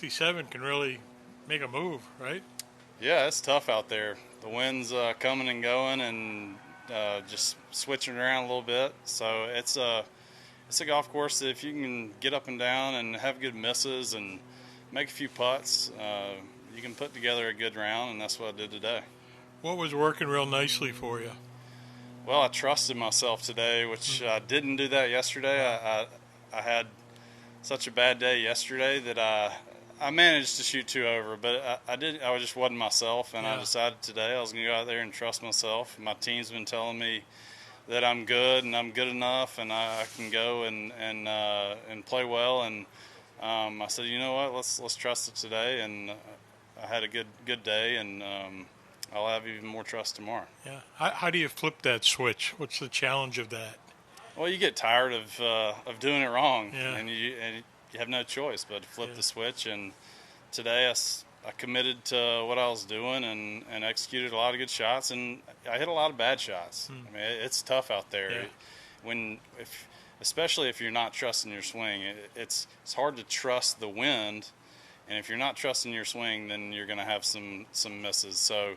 57 can really make a move, right? Yeah, it's tough out there. The wind's coming and going, and just switching around a little bit. So it's a golf course that if you can get up and down and have good misses and make a few putts, you can put together a good round, and that's what I did today. What was working real nicely for you? Well, I trusted myself today, which I didn't do that yesterday. I had such a bad day yesterday that I managed to shoot two over, but I just wasn't myself, and I Yeah, decided today I was going to go out there and trust myself. My team's been telling me that I'm good and I'm good enough, and I can go and play well. And I said, you know what, let's trust it today. And I had a good day, and I'll have even more trust tomorrow. yeah. How do you flip that switch? What's the challenge of that? Well, you get tired of doing it wrong, Yeah, and you have no choice but to flip yeah, the switch. And today I committed to what I was doing and executed a lot of good shots, and I hit a lot of bad shots. I mean, it's tough out there yeah, especially if you're not trusting your swing. It's hard to trust the wind, and if you're not trusting your swing, then you're going to have some misses. So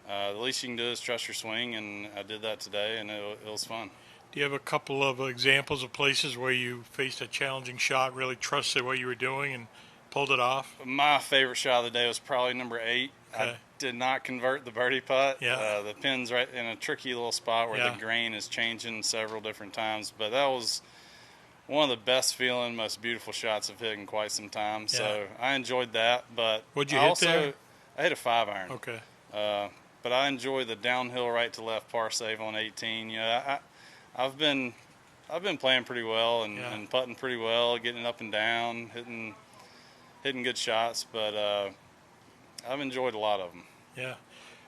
the least you can do is trust your swing, and I did that today, and it was fun. Do you have a couple of examples of places where you faced a challenging shot, really trusted what you were doing, and pulled it off? My favorite shot of the day was probably number 8. I Okay. did not convert the birdie putt. Yeah. The pin's right in a tricky little spot where Yeah. the grain is changing several different times, but that was one of the best feeling, most beautiful shots I've hit in quite some time. Yeah. So I enjoyed that, but What'd you I hit also there? I hit a 5 iron. Okay. Uh, but I enjoy the downhill right to left par save on 18. I've been I've been playing pretty well Yeah. and putting pretty well, getting up and down, hitting good shots, but I've enjoyed a lot of them. Yeah.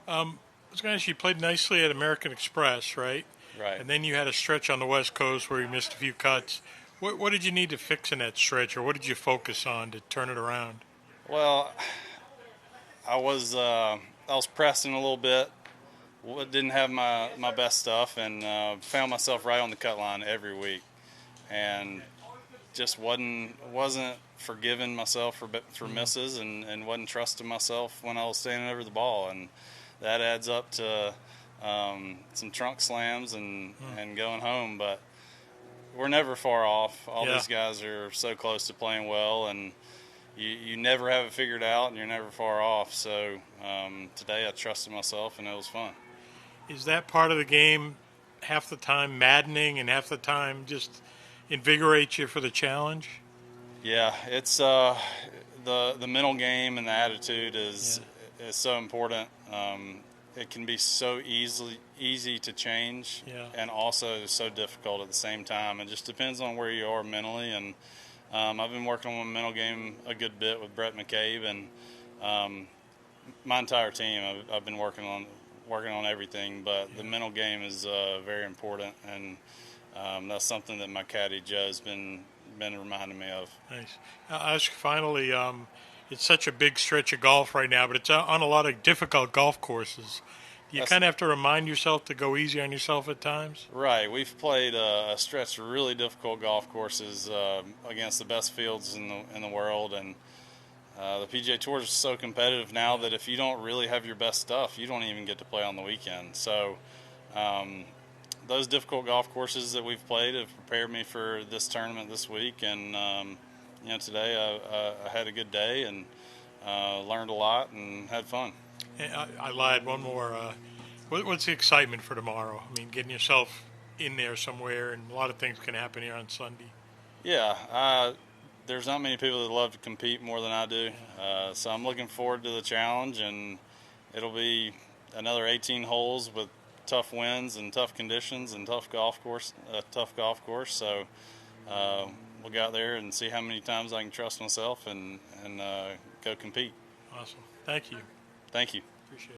I was going to ask you, played nicely at American Express, right? Right. And then you had a stretch on the West Coast where you missed a few cuts. What did you need to fix in that stretch, or what did you focus on to turn it around? Well, I was pressing a little bit. Didn't have my best stuff, and found myself right on the cut line every week, and just wasn't forgiving myself for misses, and wasn't trusting myself when I was standing over the ball, and that adds up to some trunk slams and going home. But we're never far off. All Yeah. these guys are so close to playing well, and you never have it figured out, and you're never far off. So today I trusted myself, and it was fun. Is that part of the game half the time maddening and half the time just invigorates you for the challenge? Yeah, it's the mental game and the attitude is so important. It can be so easy to change, Yeah. and also so difficult at the same time. It just depends on where you are mentally. And I've been working on my mental game a good bit with Brett McCabe, and my entire team. I've been working on everything, but the mental game is very important, and that's something that my caddy Joe's been reminding me of. Nice. I'll ask you finally, it's such a big stretch of golf right now, but it's on a lot of difficult golf courses. Do you That's kind of have to remind yourself to go easy on yourself at times? right. We've played a stretch of really difficult golf courses against the best fields in the world, and the PGA Tour is so competitive now that if you don't really have your best stuff, you don't even get to play on the weekend. So um, those difficult golf courses that we've played have prepared me for this tournament this week, and today I had a good day and learned a lot and had fun. I lied. One more. What's the excitement for tomorrow? I mean, getting yourself in there somewhere, and a lot of things can happen here on Sunday. Yeah, there's not many people that love to compete more than I do, so I'm looking forward to the challenge, and it'll be another 18 holes with tough winds and tough conditions and tough golf course. So we'll go out there and see how many times I can trust myself and go compete. Awesome. Thank you. Thank you. Appreciate it.